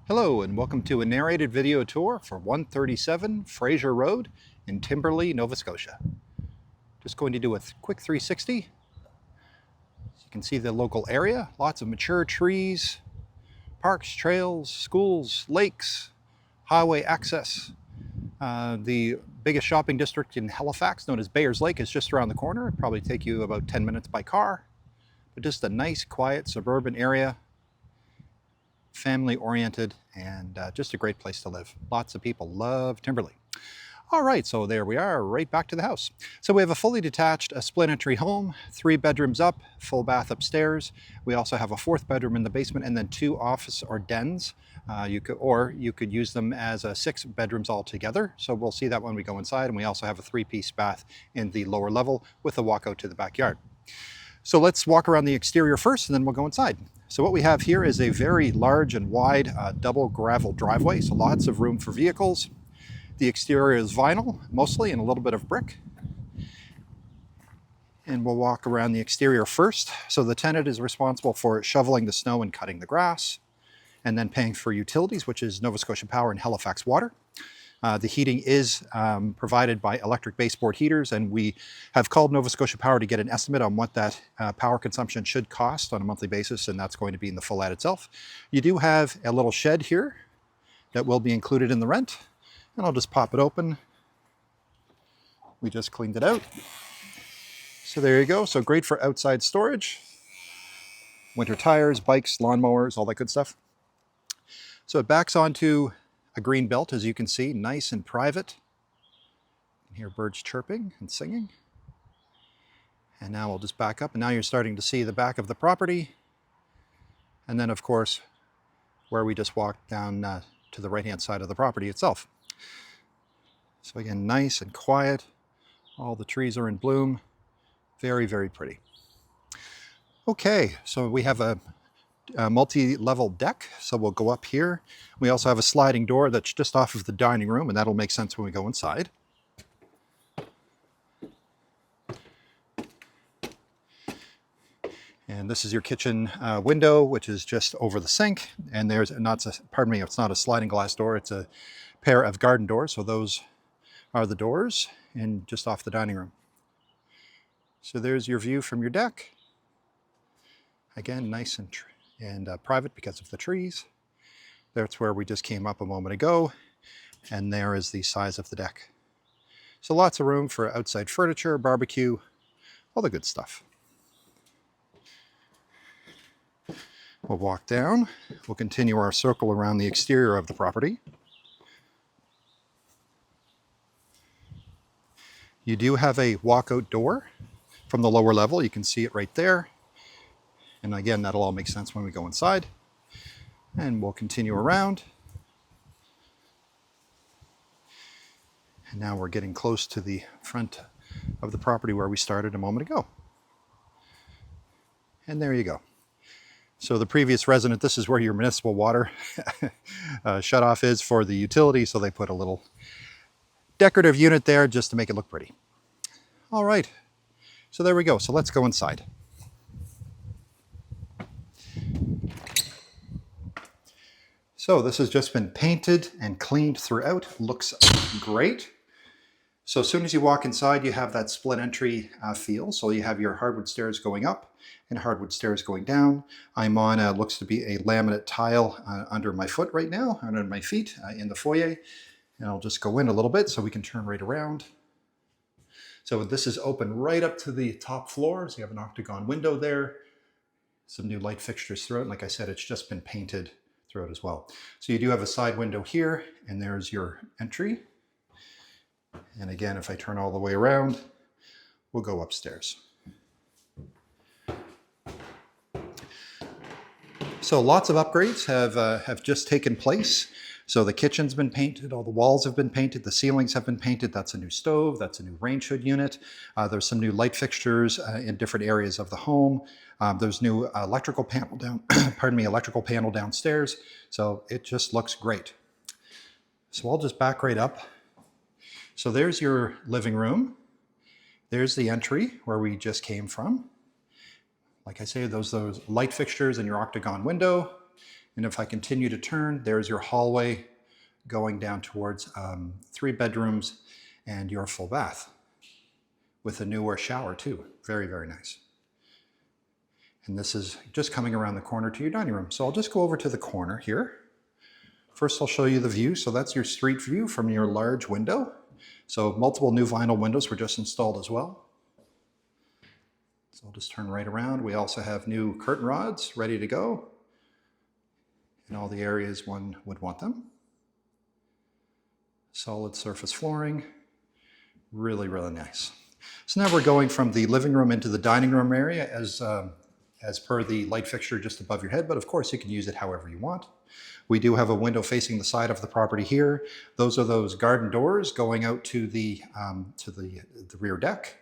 Hello and welcome to a narrated video tour for 137 Fraser Road in Timberlea, Nova Scotia. Just going to do a quick 360. You can see the local area, lots of mature trees, parks, trails, schools, lakes, highway access. The biggest shopping district in Halifax, known as Bayers Lake, is just around the corner. It'd probably take you about 10 minutes by car, but just a nice, quiet, suburban area. Family oriented and just a great place to live. Lots of people love Timberlea. All right, so there we are, right back to the house. So we have a fully detached, a split entry home, 3 bedrooms up, full bath upstairs. We also have a 4th bedroom in the basement and then 2 office or dens. You could use them as 6 bedrooms altogether. So we'll see that when we go inside. And we also have a 3-piece bath in the lower level with a walkout to the backyard. So let's walk around the exterior first and then we'll go inside. So what we have here is a very large and wide double gravel driveway, so lots of room for vehicles. The exterior is vinyl, mostly, and a little bit of brick. And we'll walk around the exterior first. So the tenant is responsible for shoveling the snow and cutting the grass, and then paying for utilities, which is Nova Scotia Power and Halifax Water. The heating is provided by electric baseboard heaters, and we have called Nova Scotia Power to get an estimate on what that power consumption should cost on a monthly basis, and that's going to be in the full ad itself. You do have a little shed here that will be included in the rent, and I'll just pop it open. We just cleaned it out. So there you go. So great for outside storage, winter tires, bikes, lawnmowers, all that good stuff. So it backs onto a green belt, as you can see, nice and private. You can hear birds chirping and singing. And now we'll just back up, and now you're starting to see the back of the property. And then, of course, where we just walked down to the right-hand side of the property itself. So again, nice and quiet. All the trees are in bloom. Very, very pretty. Okay, so we have a multi-level deck, so we'll go up here. We also have a sliding door that's just off of the dining room, and that'll make sense when we go inside. And this is your kitchen window, which is just over the sink. And there's it's not a sliding glass door, it's a pair of garden doors. So those are the doors, and just off the dining room. So there's your view from your deck. Again, nice and private because of the trees. That's where we just came up a moment ago, and there is the size of the deck. So lots of room for outside furniture, barbecue, all the good stuff. We'll walk down. We'll continue our circle around the exterior of the property. You do have a walkout door from the lower level. You can see it right there. And again, that'll all make sense when we go inside. And we'll continue around. And now we're getting close to the front of the property where we started a moment ago. And there you go. So the previous resident, this is where your municipal water shutoff is for the utility. So they put a little decorative unit there just to make it look pretty. All right. So there we go. So let's go inside. So this has just been painted and cleaned throughout. Looks great. So as soon as you walk inside, you have that split entry feel. So you have your hardwood stairs going up and hardwood stairs going down. I'm on looks to be a laminate tile under my foot right now, under my feet in the foyer. And I'll just go in a little bit so we can turn right around. So this is open right up to the top floor. So you have an octagon window there. Some new light fixtures throughout. And like I said, it's just been painted throughout as well. So you do have a side window here, and there's your entry. And again, if I turn all the way around, we'll go upstairs. So lots of upgrades have just taken place. So the kitchen's been painted, all the walls have been painted, the ceilings have been painted. That's a new stove, that's a new range hood unit. There's some new light fixtures in different areas of the home. There's new electrical panel electrical panel downstairs. So it just looks great. So I'll just back right up. So there's your living room. There's the entry where we just came from. Like I say, those light fixtures in your octagon window. And if I continue to turn, there's your hallway going down towards 3 bedrooms and your full bath with a newer shower too. Very, very nice. And this is just coming around the corner to your dining room. So I'll just go over to the corner here. First, I'll show you the view. So that's your street view from your large window. So multiple new vinyl windows were just installed as well. So I'll just turn right around. We also have new curtain rods ready to go in all the areas one would want them. Solid surface flooring. Really, really nice. So now we're going from the living room into the dining room area as per the light fixture just above your head, but of course you can use it however you want. We do have a window facing the side of the property here. Those are those garden doors going out to the rear deck.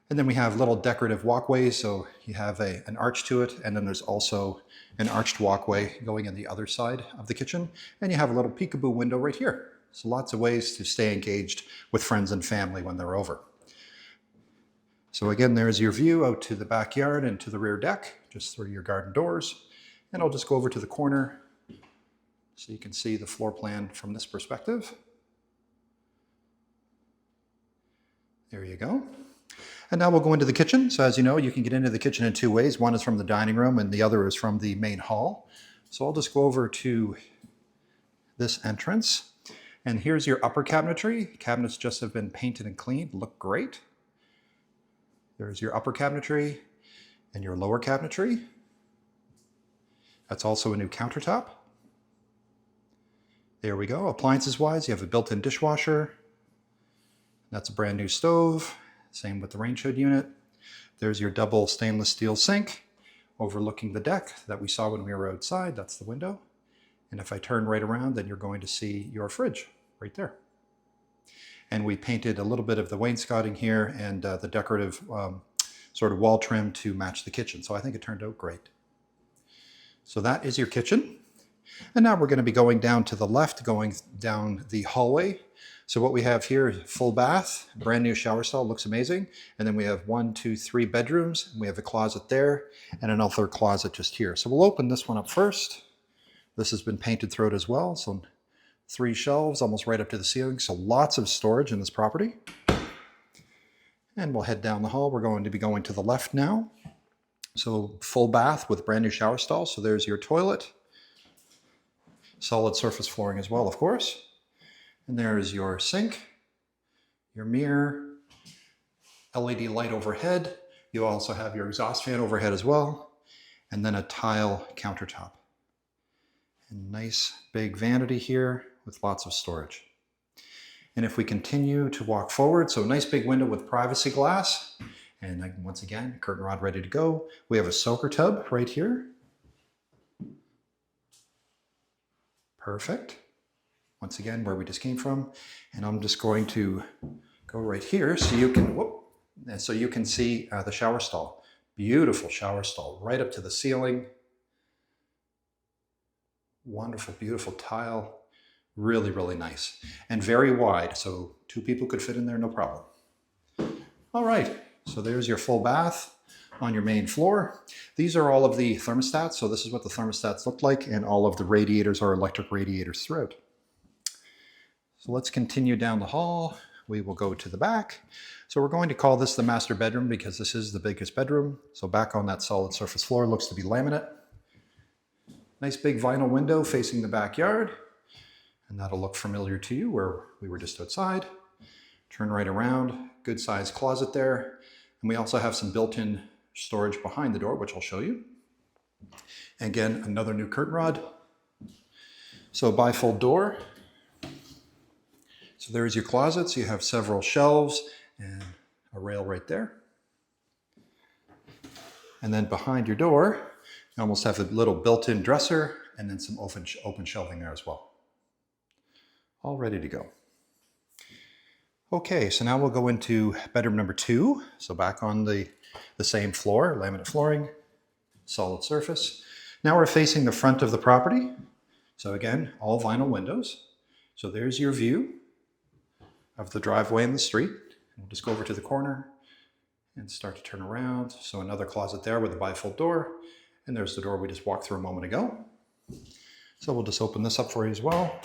And then we have little decorative walkways, so you have an arch to it, and then there's also an arched walkway going in the other side of the kitchen. And you have a little peekaboo window right here. So lots of ways to stay engaged with friends and family when they're over. So again, there's your view out to the backyard and to the rear deck, just through your garden doors. And I'll just go over to the corner so you can see the floor plan from this perspective. There you go. And now we'll go into the kitchen. So as you know, you can get into the kitchen in 2 ways. One is from the dining room and the other is from the main hall. So I'll just go over to this entrance. And here's your upper cabinetry. Cabinets just have been painted and cleaned, look great. There's your upper cabinetry and your lower cabinetry. That's also a new countertop. There we go. Appliances wise, you have a built-in dishwasher. That's a brand new stove. Same with the range hood unit. There's your double stainless steel sink overlooking the deck that we saw when we were outside. That's the window. And if I turn right around, then you're going to see your fridge right there. And we painted a little bit of the wainscoting here and the decorative sort of wall trim to match the kitchen. So I think it turned out great. So that is your kitchen. And now we're going to be going down to the left, going down the hallway. So what we have here is full bath, brand new shower stall, looks amazing. And then we have 1, 2, 3 bedrooms. And we have a closet there and another closet just here. So we'll open this one up first. This has been painted throughout as well. So 3 shelves, almost right up to the ceiling. So lots of storage in this property. And we'll head down the hall. We're going to be going to the left now. So full bath with brand new shower stall. So there's your toilet. Solid surface flooring as well, of course. And there's your sink, your mirror, LED light overhead. You also have your exhaust fan overhead as well. And then a tile countertop. And nice big vanity here with lots of storage. And if we continue to walk forward, so a nice big window with privacy glass. And once again, curtain rod ready to go. We have a soaker tub right here. Perfect. Once again, where we just came from. And I'm just going to go right here so you can see the shower stall. Beautiful shower stall right up to the ceiling. Wonderful, beautiful tile. Really, really nice. And very wide, so 2 people could fit in there, no problem. All right, so there's your full bath on your main floor. These are all of the thermostats. So this is what the thermostats look like, and all of the radiators are electric radiators throughout. So let's continue down the hall. We will go to the back. So we're going to call this the master bedroom because this is the biggest bedroom. So back on that solid surface floor looks to be laminate. Nice big vinyl window facing the backyard. And that'll look familiar to you where we were just outside. Turn right around, good sized closet there. And we also have some built-in storage behind the door, which I'll show you. Again, another new curtain rod. So bifold door. So there's your closet. So you have several shelves and a rail right there. And then behind your door, you almost have a little built-in dresser and then some open shelving there as well. All ready to go. Okay, so now we'll go into bedroom number 2. So back on the same floor, laminate flooring, solid surface. Now we're facing the front of the property. So again, all vinyl windows. So there's your view of the driveway and the street. And we'll just go over to the corner and start to turn around. So another closet there with a bifold door. And there's the door we just walked through a moment ago. So we'll just open this up for you as well.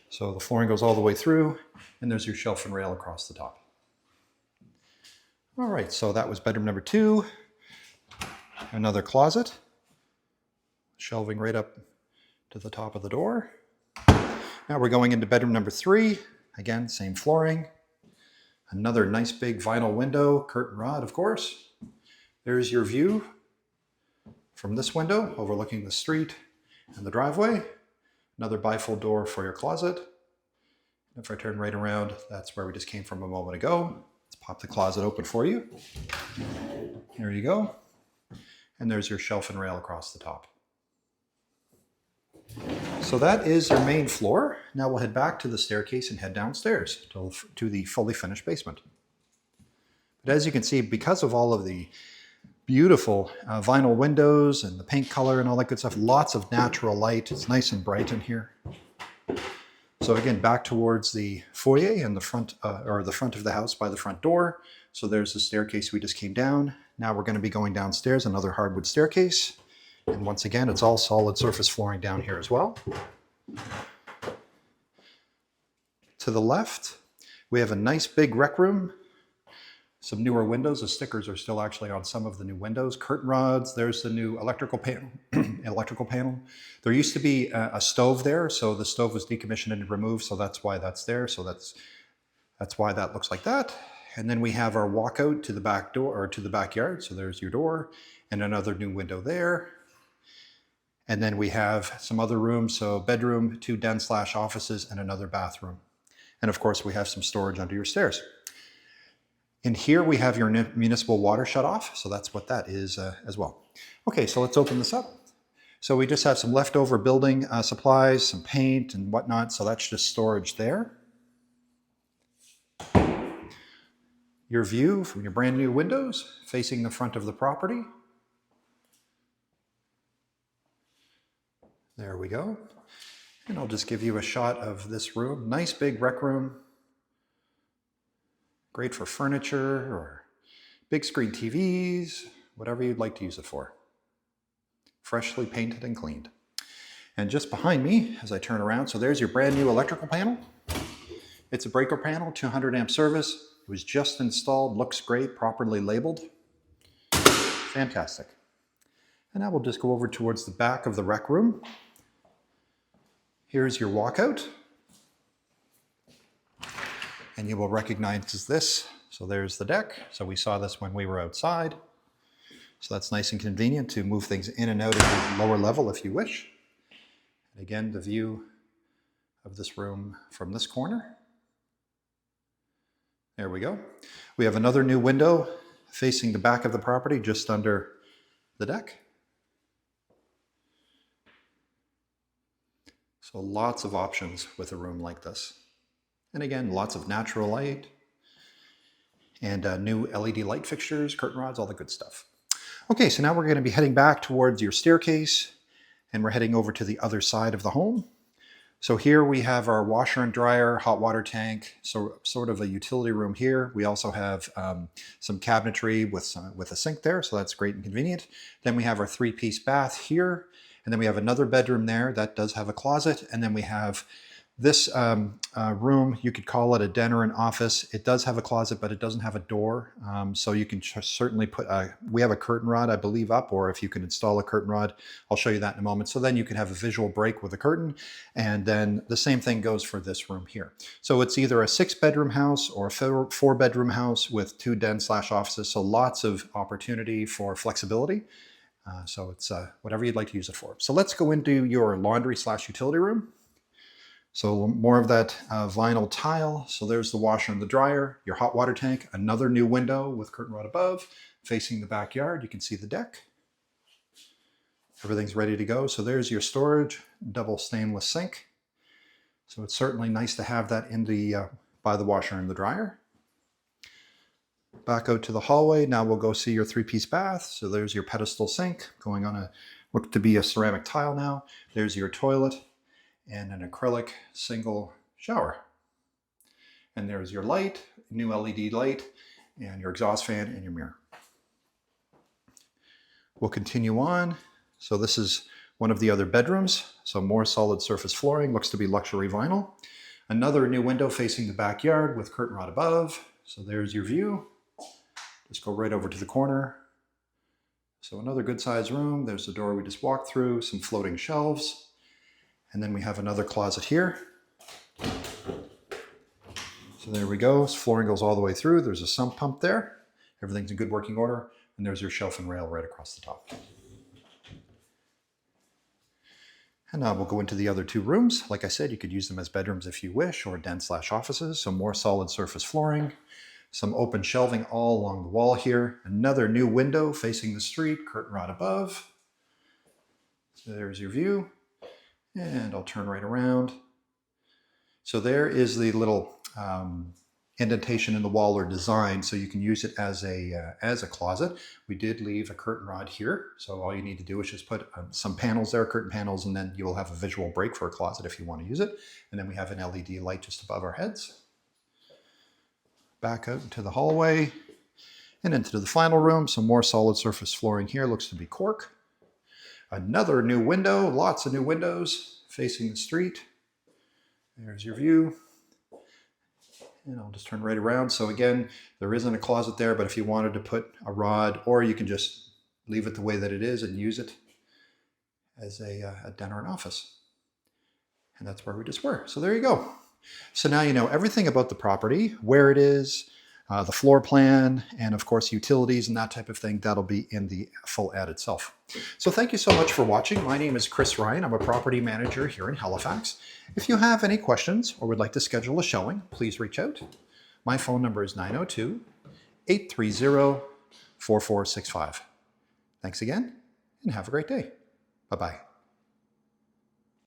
So the flooring goes all the way through, and there's your shelf and rail across the top. All right, so that was bedroom number 2. Another closet, shelving right up to the top of the door. Now we're going into bedroom number 3. Again, same flooring. Another nice big vinyl window, curtain rod, of course. There's your view from this window overlooking the street and the driveway. Another bifold door for your closet. If I turn right around, that's where we just came from a moment ago. Let's pop the closet open for you. There you go. And there's your shelf and rail across the top. So that is our main floor. Now we'll head back to the staircase and head downstairs to the fully finished basement. But as you can see, because of all of the beautiful vinyl windows and the paint color and all that good stuff, lots of natural light. It's nice and bright in here. So again, back towards the foyer and the front, or the front of the house by the front door. So there's the staircase we just came down. Now we're going to be going downstairs, another hardwood staircase. And once again, it's all solid surface flooring down here as well. To the left, we have a nice big rec room. Some newer windows. The stickers are still actually on some of the new windows. Curtain rods. There's the new electrical panel. There used to be a stove there, so the stove was decommissioned and removed, so that's why that's there. So that's why that looks like that. And then we have our walkout to the back door, or to the backyard. So there's your door and another new window there. And then we have some other rooms. So bedroom, 2 den/offices, and another bathroom. And of course, we have some storage under your stairs. In here, we have your municipal water shut off. So that's what that is as well. Okay, so let's open this up. So we just have some leftover building supplies, some paint and whatnot. So that's just storage there. Your view from your brand new windows facing the front of the property. There we go. And I'll just give you a shot of this room. Nice big rec room. Great for furniture or big screen TVs, whatever you'd like to use it for. Freshly painted and cleaned. And just behind me, as I turn around, so there's your brand new electrical panel. It's a breaker panel, 200 amp service. It was just installed, looks great, properly labeled. Fantastic. And now we'll just go over towards the back of the rec room. Here's your walkout. And you will recognize this. So there's the deck. So we saw this when we were outside. So that's nice and convenient to move things in and out at the lower level if you wish. And again, the view of this room from this corner. There we go. We have another new window facing the back of the property just under the deck. So lots of options with a room like this. And again, lots of natural light and new LED light fixtures, curtain rods, all the good stuff. Okay, so now we're going to be heading back towards your staircase and we're heading over to the other side of the home. So here we have our washer and dryer, hot water tank, so sort of a utility room here. We also have some cabinetry with a sink there, so that's great and convenient. Then we have our 3-piece bath here, and then we have another bedroom there that does have a closet, and then we have this room, you could call it a den or an office. It does have a closet, but it doesn't have a door. So you can certainly put, we have a curtain rod, I believe, up, or if you can install a curtain rod, I'll show you that in a moment. So then you can have a visual break with a curtain. And then the same thing goes for this room here. So it's either a 6-bedroom house or a 4-bedroom house with 2 den/offices. So lots of opportunity for flexibility. So it's whatever you'd like to use it for. So let's go into your laundry/utility room. So more of that vinyl tile. So there's the washer and the dryer, your hot water tank, another new window with curtain rod above, facing the backyard. You can see the deck. Everything's ready to go. So there's your storage, double stainless sink. So it's certainly nice to have that in the by the washer and the dryer. Back out to the hallway. Now we'll go see your 3-piece bath. So there's your pedestal sink going on a, look to be a ceramic tile now. There's your toilet and an acrylic single shower. And there's your light, new LED light, and your exhaust fan and your mirror. We'll continue on. So this is one of the other bedrooms. So more solid surface flooring, looks to be luxury vinyl. Another new window facing the backyard with curtain rod above. So there's your view. Just go right over to the corner. So another good sized room. There's the door we just walked through, some floating shelves. And then we have another closet here. So there we go. Flooring goes all the way through. There's a sump pump there. Everything's in good working order. And there's your shelf and rail right across the top. And now we'll go into the other two rooms. Like I said, you could use them as bedrooms if you wish, or den/offices. So more solid surface flooring, some open shelving all along the wall here. Another new window facing the street, curtain rod above. So there's your view. And I'll turn right around. So there is the little indentation in the wall or design, so you can use it as a closet. We did leave a curtain rod here, so all you need to do is just put some panels there, curtain panels, and then you'll have a visual break for a closet if you want to use it. And then we have an LED light just above our heads. Back out into the hallway and into the final room. Some more solid surface flooring here, looks to be cork. Another new window, lots of new windows facing the street. There's your view. And I'll just turn right around. So again, there isn't a closet there, but if you wanted to put a rod, or you can just leave it the way that it is and use it as a den or an office. And that's where we just were. So there you go. So now you know everything about the property, where it is, the floor plan, and of course utilities and that type of thing. That'll be in the full ad itself. So thank you so much for watching. My name is Chris Ryan. I'm a property manager here in Halifax. If you have any questions or would like to schedule a showing, please reach out. My phone number is 902-830-4465. Thanks again, and have a great day. Bye-bye.